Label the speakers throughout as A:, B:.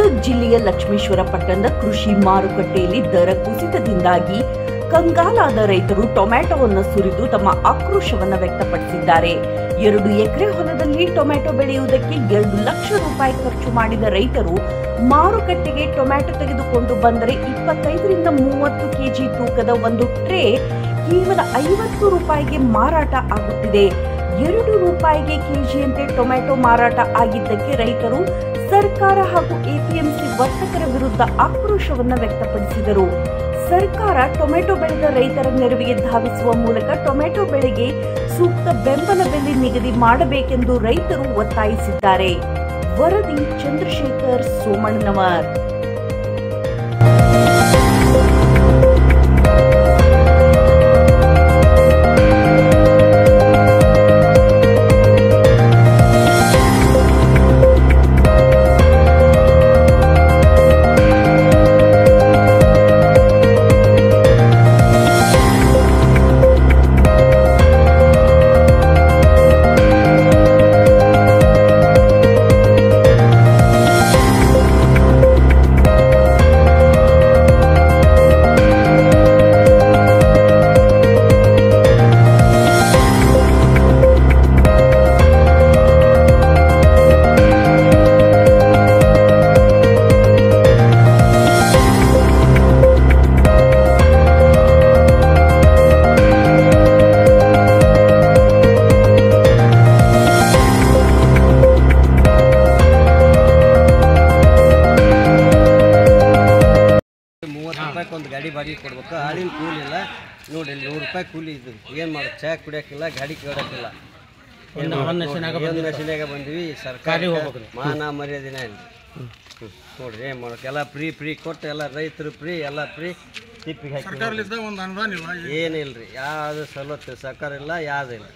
A: ಗದಗ ಜಿಲ್ಲೆಯ ಲಕ್ಷ್ಮೇಶ್ವರ ಪಟ್ಟಣದ ಕೃಷಿ ಮಾರುಕಟ್ಟೆಯಲ್ಲಿ ದರ ಕುಸಿತದಿಂದಾಗಿ ಕಂಗಾಲಾದ ರೈತರು ಟೊಮ್ಯಾಟೋವನ್ನು ಸುರಿದು ತಮ್ಮ ಆಕ್ರೋಶವನ್ನು ವ್ಯಕ್ತಪಡಿಸಿದ್ದಾರೆ. 2 ಎಕರೆ ಹೊಲದಲ್ಲಿ ಟೊಮ್ಯಾಟೊ ಬೆಳೆಯುವುದಕ್ಕೆ 2 ಲಕ್ಷ ರೂಪಾಯಿ ಖರ್ಚು ಮಾಡಿದ ರೈತರು ಮಾರುಕಟ್ಟೆಗೆ ಟೊಮ್ಯಾಟೊ ತೆಗೆದುಕೊಂಡು ಬಂದರೆ 25 ರಿಂದ 30 ಕೆಜಿ ತೂಕದ ಒಂದು ಟ್ರೇ ಕೇವಲ 50 ರೂಪಾಯಿಗೆ ಮಾರಾಟ ಆಗುತ್ತಿದೆ. 2 ರೂಪಾಯಿಗೆ ಕೆಜಿಯಂತೆ ಟೊಮ್ಯಾಟೊ ಮಾರಾಟ ಆಗಿದ್ದಕ್ಕೆ ರೈತರು ಸರ್ಕಾರ ಹಾಗೂ ಎಪಿಎಂಸಿ ವರ್ತಕರ ವಿರುದ್ಧ ಆಕ್ರೋಶವನ್ನು ವ್ಯಕ್ತಪಡಿಸಿದರು. ಸರ್ಕಾರ ಟೊಮೆಟೊ ಬೆಳೆದ ರೈತರ ನೆರವಿಗೆ ಧಾವಿಸುವ ಮೂಲಕ ಟೊಮೆಟೊ ಬೆಳೆಗೆ ಸೂಕ್ತ ಬೆಂಬಲ ಬೆಲೆ ನಿಗದಿ ಮಾಡಬೇಕೆಂದು ರೈತರು ಒತ್ತಾಯಿಸಿದ್ದಾರೆ. ವರದಿ ಚಂದ್ರಶೇಖರ್ ಸೋಮಣ್ಣನವರ್.
B: ಒಂದು ಗಾಡಿ ಬಾಡಿಗೆ ಕೊಡ್ಬೇಕು. ಹಾಲಿನ ಕೂಲಿ ಇಲ್ಲ ನೋಡಿ, 100 ರೂಪಾಯಿ ಕೂಲಿ ಇದು ಏನು ಮಾಡೋದು? ಚಾ ಕುಡಿಯೋಕ್ಕಿಲ್ಲ, ಗಾಡಿ ಕೇಳೋಕ್ಕಿಲ್ಲ. ನಶಿನಾಗ ಬಂದ್ವಿ. ಸರ್ಕಾರಿ ಹೋಗ್ಬೇಕು, ಮಾನ ಮರ್ಯಾದಿನ ಇಲ್ಲ ನೋಡ್ರಿ. ಏನು ಮಾಡೋಕೆ? ಎಲ್ಲ ಫ್ರೀ ಕೊಟ್ಟು ಎಲ್ಲ ರೈತರು ಫ್ರೀ, ಎಲ್ಲ ಫ್ರೀ ತಿಪ್ಪಿಗೆ ಹಾಕಿ ಏನಿಲ್ರಿ. ಯಾವುದು ಸವಲತ್ತು ಸರ್ಕಾರ ಇಲ್ಲ, ಯಾವುದಿಲ್ಲ.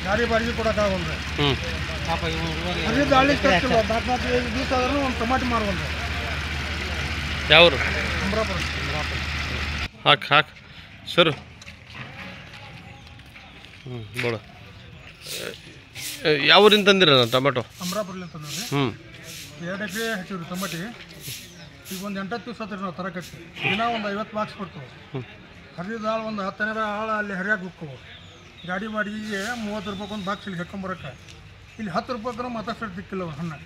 C: ಗಾಡಿ ಬಾಡಿಗೆ ಕೊಡೋಕ್ಕಾಗಲ್ರಿ. 4-5 ದಿವಸ ಆದ್ರೂ ಒಂದು ಟೊಮಾಟೊ ಮಾರುವಂತ.
D: ಯಾವ್ರು?
C: ಅಮ್ರಾಪುರ.
D: ಹಾಕ್ ಸರ್. ಬೋಡ ಯಾವ ಊರಿಂದ ತಂದಿರ ಟೊಮೆಟೊ?
C: ಅಮ್ರಾಪುರದಿಂದ ತಂದ್ರಿ. 2 ಎಕರೆ ಹಚ್ಚಿವ್ರಿ ಟೊಮೆಟಿ. ಈಗ ಒಂದು 8 ದಿವಸ ಆತ್ರಿ ನಾವು ತರಕತ್ತಿ. ದಿನ ಒಂದು 50 ಬಾಕ್ಸ್ ಕೊಡ್ತೇವೆ. ಹರಿದ ಆಳು ಒಂದು 10 ಆಳು ಅಲ್ಲಿ ಹರಿಯಾಗಿ ಹೋಗ್ತವೆ. ಗಾಡಿ ಬಾಡಿಗೆಗೆ 30 ರೂಪಾಯಿ ಒಂದು ಬಾಕ್ಸ್ ಇಲ್ಲಿ ಹಾಕೊಂಬರಕ್ಕೆ. ಇಲ್ಲಿ 10 ರೂಪಾಯಿ ಮತ್ತಷ್ಟು ದಿಕ್ಕಿಲ್ಲ ಹಣ್ಣು.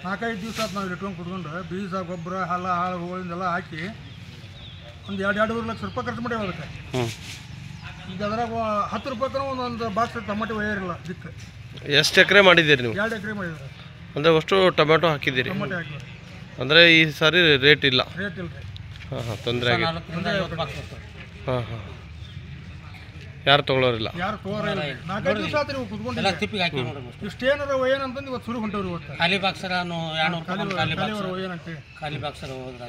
C: 4-5 ದಿವಸ ಆಯ್ತು ನಾವು ಇಟ್ಕೊಂಡು ಕುತ್ಕೊಂಡು ಬೀಜ, ಗೊಬ್ಬರ, ಹಾಳುಗಳಿಂದೆಲ್ಲ ಹಾಕಿ ಒಂದು 2-2.5 ಲಕ್ಷ ರೂಪಾಯಿ ಖರ್ಚು ಮಾಡೇವೆ ಅದಕ್ಕೆ. ಈಗ ಅದ್ರಾಗ 10 ರೂಪಾಯಿ ಒಂದೊಂದು ಬಾಕ್ಸ್ ಟೊಮೆಟೊ ಒಯ್ಯರಿಲ್ಲ ದಿಕ್ಕೆ.
D: ಎಷ್ಟು ಎಕರೆ ಮಾಡಿದ್ದೀರಿ ನೀವು?
C: 2 ಎಕರೆ ಮಾಡಿದ್ರಿ.
D: ಅಂದರೆ ಅಷ್ಟು ಟೊಮೆಟೊ ಹಾಕಿದ್ದೀರಿ?
C: ಟೊಮೆಟೊ ಹಾಕಿದ್ರಿ.
D: ಅಂದರೆ ಈ ಸಾರಿ ರೇಟ್ ಇಲ್ಲ?
C: ರೇಟ್ ಇಲ್ಲ ರೀ.
D: ತೊಂದರೆ ಆಗಿದೆ. ಯಾರು ತೊಗೊಳೋರಿಲ್ಲ?
C: ಯಾರು ತಗೋರಿಲ್ಲ. 4-5 ದಿವಸ ಆತ್ರಿ ಕುತ್ಕೊಂಡು ಇಷ್ಟೇನಾರ ಒಯ್ಯನಂತಂದು ಇವತ್ತು ಶುರು ಹೊಂಟವ್ರಿ. ಇವತ್ತು
E: ಖಾಲಿ ಬಾಕ್ಸರ
C: ಒಯ್ಯನಂತೆ
E: ಖಾಲಿ ಬಾಕ್ಸರ ಹೋದ್ರೆ